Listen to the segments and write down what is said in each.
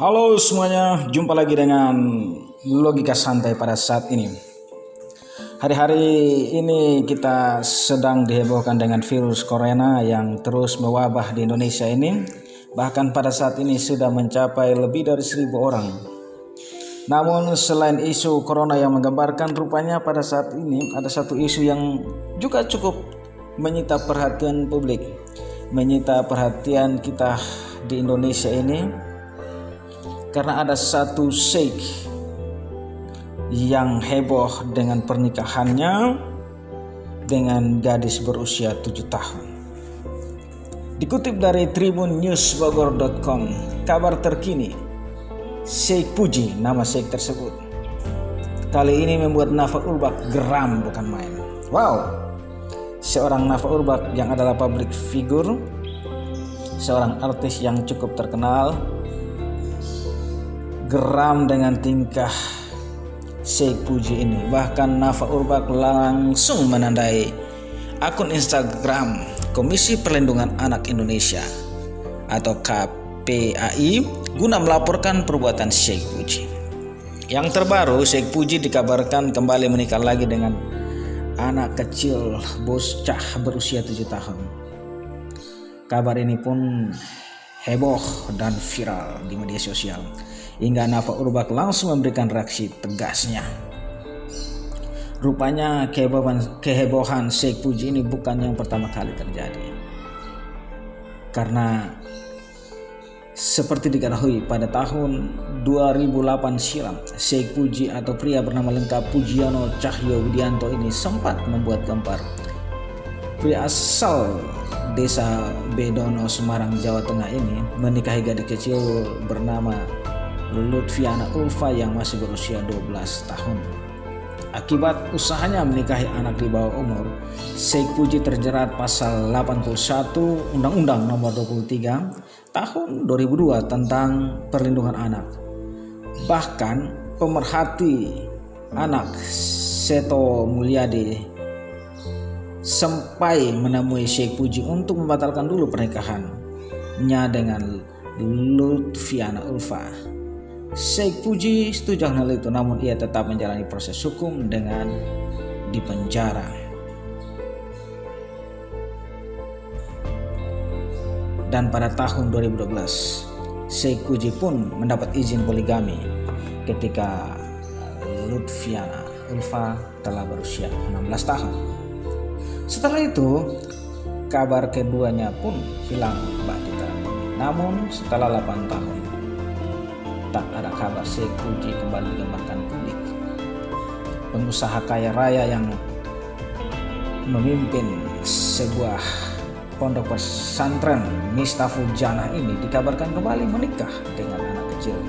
Halo semuanya, jumpa lagi dengan Logika Santai pada saat ini. Hari-hari ini kita sedang dihebohkan dengan virus corona yang terus mewabah di Indonesia ini. Bahkan pada saat ini sudah mencapai lebih dari 1.000 orang. Namun selain isu corona yang menggambarkan, rupanya pada saat ini ada satu isu yang juga cukup menyita perhatian publik, menyita perhatian kita di Indonesia ini. Karena ada satu sheikh yang heboh dengan pernikahannya dengan gadis berusia 7 tahun. Dikutip dari tribunNewsBogor.com, kabar terkini, Sheikh Puji, nama sheikh tersebut, kali ini membuat Nafa Urbach geram bukan main. Wow, seorang Nafa Urbach yang adalah public figure, seorang artis yang cukup terkenal, geram dengan tingkah Sheikh Puji ini. Bahkan Nafa Urbach langsung menandai akun Instagram Komisi Perlindungan Anak Indonesia atau KPAI guna melaporkan perbuatan Sheikh Puji. Yang terbaru, Sheikh Puji dikabarkan kembali menikah lagi dengan anak kecil bocah berusia 7 tahun. Kabar ini pun heboh dan viral di media sosial, hingga Nafa Urbach langsung memberikan reaksi tegasnya. Rupanya kehebohan Sheikh Puji ini bukan yang pertama kali terjadi. Karena seperti diketahui pada tahun 2008 silam, Sheikh Puji atau pria bernama lengkap Pujiano Cahyo Widianto ini sempat membuat gempar. Pria asal Desa Bedono, Semarang, Jawa Tengah ini menikahi gadis kecil bernama Lutfiana Ulfa yang masih berusia 12 tahun. Akibat usahanya menikahi anak di bawah umur, Sheikh Puji terjerat pasal 81 Undang-Undang Nomor 23 Tahun 2002 tentang Perlindungan Anak. Bahkan pemerhati anak Seto Mulyadi sampai menemui Sheikh Puji untuk membatalkan dulu pernikahannya dengan Lutfiana Ulfa. Sheikh Puji setuju hal itu, namun ia tetap menjalani proses hukum dengan dipenjara. Dan pada tahun 2012, Sheikh Puji pun mendapat izin poligami ketika Lutfiana Ulfa telah berusia 16 tahun. Setelah itu, kabar keduanya pun hilang begitu. Namun setelah 8 tahun, tak ada kabar Sheikh Puji kembali digambarkan publik. Pengusaha kaya raya yang memimpin sebuah pondok pesantren Miftahul Jannah ini dikabarkan kembali menikah dengan anak kecil.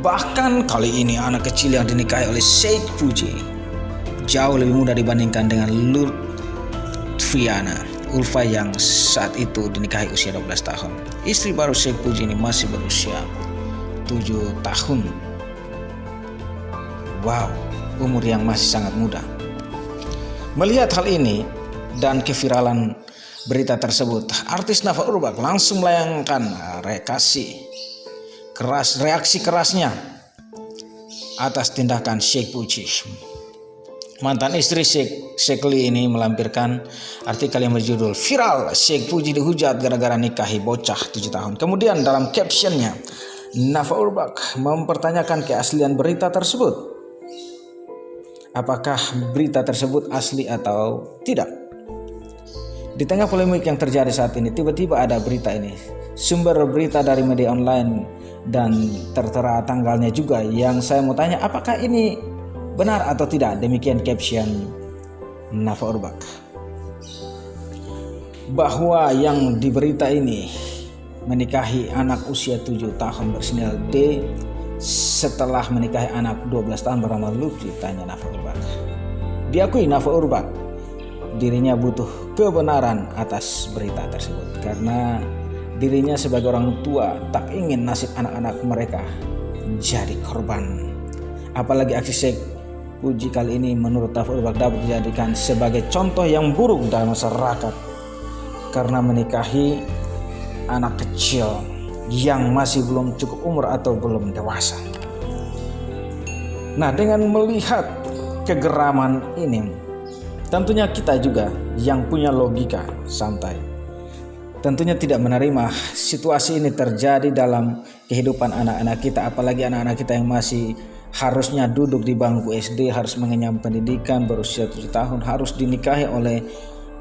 Bahkan kali ini anak kecil yang dinikahi oleh Sheikh Puji jauh lebih muda dibandingkan dengan Lutfiana Ulfa yang saat itu dinikahi usia 12 tahun. Istri baru Sheikh Puji ini masih berusia 7 tahun. Wow, umur yang masih sangat muda. Melihat hal ini dan keviralan berita tersebut, artis Nafa Urbach langsung melayangkan reaksi kerasnya atas tindakan Sheikh Puji. Mantan istri Sheikh Lee ini melampirkan artikel yang berjudul "Viral, Sheikh Puji dihujat gara-gara nikahi bocah 7 tahun". Kemudian dalam captionnya, Nafa Urbach mempertanyakan keaslian berita tersebut. Apakah berita tersebut asli atau tidak? Di tengah polemik yang terjadi saat ini, tiba-tiba ada berita ini. Sumber berita dari media online dan tertera tanggalnya juga, yang saya mau tanya apakah ini benar atau tidak. Demikian caption Nafa Urbach. Bahwa yang di berita ini menikahi anak usia 7 tahun bersinil D setelah menikahi anak 12 tahun bernama Lutfi, tanya Nafa Urbach. Diakui Nafa Urbach dirinya butuh kebenaran atas berita tersebut, karena dirinya sebagai orang tua tak ingin nasib anak-anak mereka jadi korban. Apalagi aksi Sheikh Puji kali ini menurut Nafa Urbach dapat dijadikan sebagai contoh yang buruk dalam masyarakat karena menikahi anak kecil yang masih belum cukup umur atau belum dewasa. Nah, dengan melihat kegeraman ini, tentunya kita juga yang punya logika santai tentunya tidak menerima situasi ini terjadi dalam kehidupan anak-anak kita, apalagi anak-anak kita yang masih harusnya duduk di bangku SD, harus mengenyam pendidikan, berusia 7 tahun, harus dinikahi oleh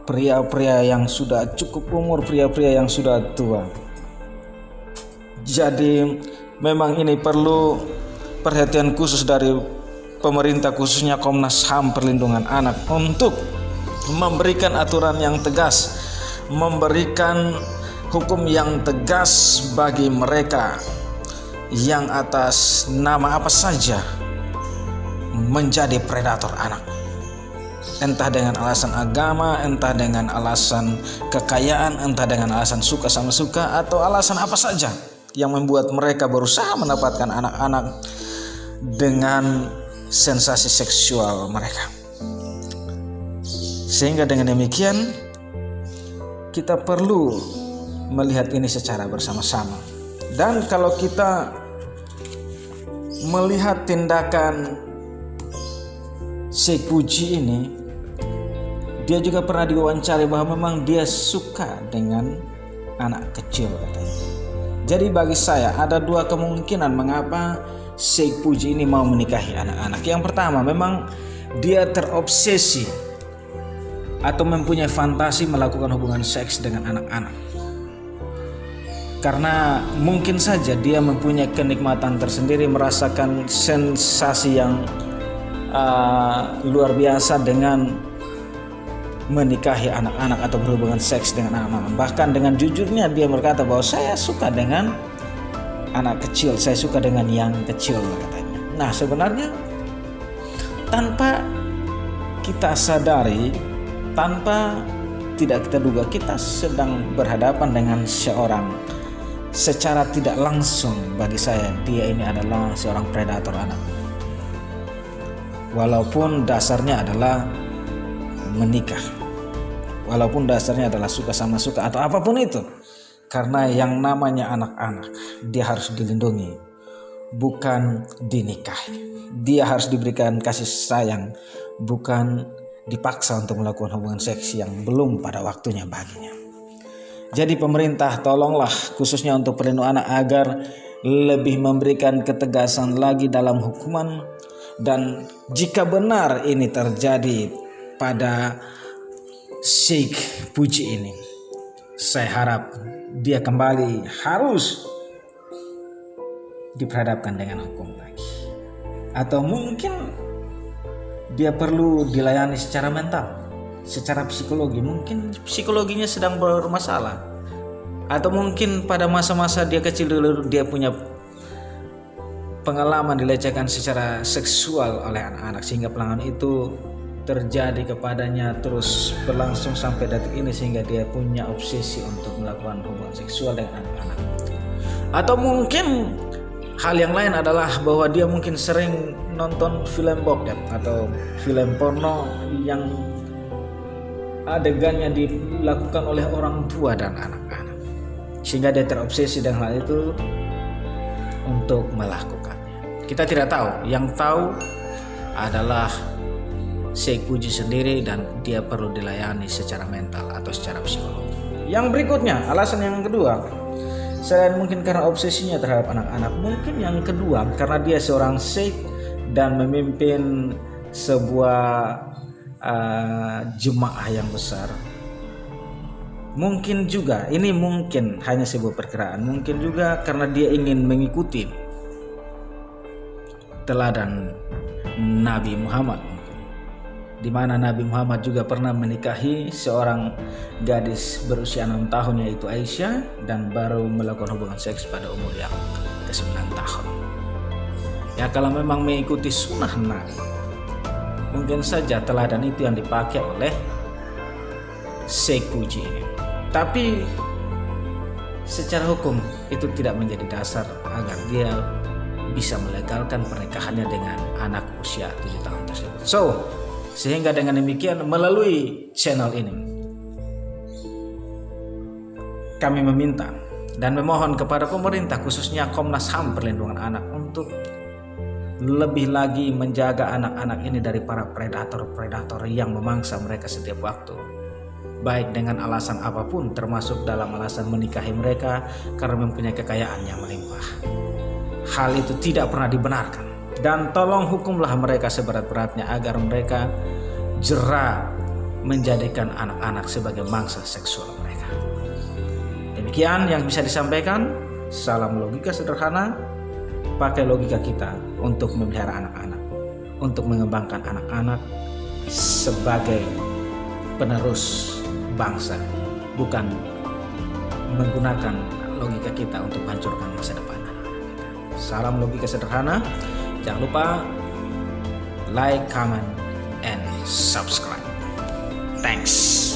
pria-pria yang sudah cukup umur, pria-pria yang sudah tua. Jadi memang ini perlu perhatian khusus dari pemerintah, khususnya Komnas HAM Perlindungan Anak, untuk memberikan aturan yang tegas, memberikan hukum yang tegas bagi mereka yang atas nama apa saja menjadi predator anak, entah dengan alasan agama, entah dengan alasan kekayaan, entah dengan alasan suka sama suka, atau alasan apa saja yang membuat mereka berusaha mendapatkan anak-anak dengan sensasi seksual mereka. Sehingga dengan demikian kita perlu melihat ini secara bersama-sama. Dan kalau kita melihat tindakan Sheikh Puji ini, dia juga pernah diwawancari bahwa memang dia suka dengan anak kecil katanya. Jadi bagi saya ada dua kemungkinan mengapa Sheikh Puji ini mau menikahi anak-anak. Yang pertama, memang dia terobsesi atau mempunyai fantasi melakukan hubungan seks dengan anak-anak. Karena mungkin saja dia mempunyai kenikmatan tersendiri, merasakan sensasi yang luar biasa dengan menikahi anak-anak atau berhubungan seks dengan anak-anak. Bahkan dengan jujurnya dia berkata bahwa saya suka dengan anak kecil, saya suka dengan yang kecil katanya. Nah, sebenarnya tanpa kita sadari, tanpa tidak kita duga, kita sedang berhadapan dengan seorang, secara tidak langsung bagi saya dia ini adalah seorang predator anak. Walaupun dasarnya adalah menikah, walaupun dasarnya adalah suka sama suka atau apapun itu, karena yang namanya anak-anak dia harus dilindungi, bukan dinikahi. Dia harus diberikan kasih sayang, bukan dipaksa untuk melakukan hubungan seks yang belum pada waktunya baginya. Jadi pemerintah tolonglah khususnya untuk perlindungan anak agar lebih memberikan ketegasan lagi dalam hukuman, dan jika benar ini terjadi pada Sheikh Puji ini, saya harap dia kembali harus diperhadapkan dengan hukum lagi, atau mungkin dia perlu dilayani secara mental, secara psikologi. Mungkin psikologinya sedang bermasalah, atau mungkin pada masa-masa dia kecil dulu dia punya pengalaman dilecehkan secara seksual oleh anak-anak, sehingga pelanggaran itu terjadi kepadanya terus berlangsung sampai detik ini, sehingga dia punya obsesi untuk melakukan hubungan seksual dengan anak-anak. Atau mungkin hal yang lain adalah bahwa dia mungkin sering nonton film bokep atau film porno yang adegannya dilakukan oleh orang tua dan anak-anak, sehingga dia terobsesi dengan hal itu untuk melakukannya. Kita tidak tahu, yang tahu adalah Sheikh Puji sendiri, dan dia perlu dilayani secara mental atau secara psikologi. Yang berikutnya, alasan yang kedua, selain mungkin karena obsesinya terhadap anak-anak, mungkin yang kedua karena dia seorang sheikh dan memimpin sebuah jemaah yang besar. Mungkin juga, ini mungkin hanya sebuah perkiraan, mungkin juga karena dia ingin mengikuti teladan Nabi Muhammad, di mana Nabi Muhammad juga pernah menikahi seorang gadis berusia 6 tahun yaitu Aisyah, dan baru melakukan hubungan seks pada umur yang ke-9 tahun. Ya, kalau memang mengikuti sunnah Nabi, mungkin saja teladan itu yang dipakai oleh Sheikh Puji ini. Tapi secara hukum itu tidak menjadi dasar agar dia bisa melegalkan pernikahannya dengan anak usia 7 tahun tersebut. Sehingga dengan demikian, melalui channel ini kami meminta dan memohon kepada pemerintah khususnya Komnas HAM Perlindungan Anak untuk lebih lagi menjaga anak-anak ini dari para predator-predator yang memangsa mereka setiap waktu, baik dengan alasan apapun, termasuk dalam alasan menikahi mereka karena mempunyai kekayaan yang melimpah. Hal itu tidak pernah dibenarkan, dan tolong hukumlah mereka seberat-beratnya agar mereka jera menjadikan anak-anak sebagai mangsa seksual mereka. Demikian yang bisa disampaikan. Salam logika sederhana. Pakai logika kita untuk memelihara anak-anak, untuk mengembangkan anak-anak sebagai penerus bangsa, bukan menggunakan logika kita untuk menghancurkan masa depan anak-anak kita. Salam logika sederhana. Jangan lupa like, comment, and subscribe. Thanks.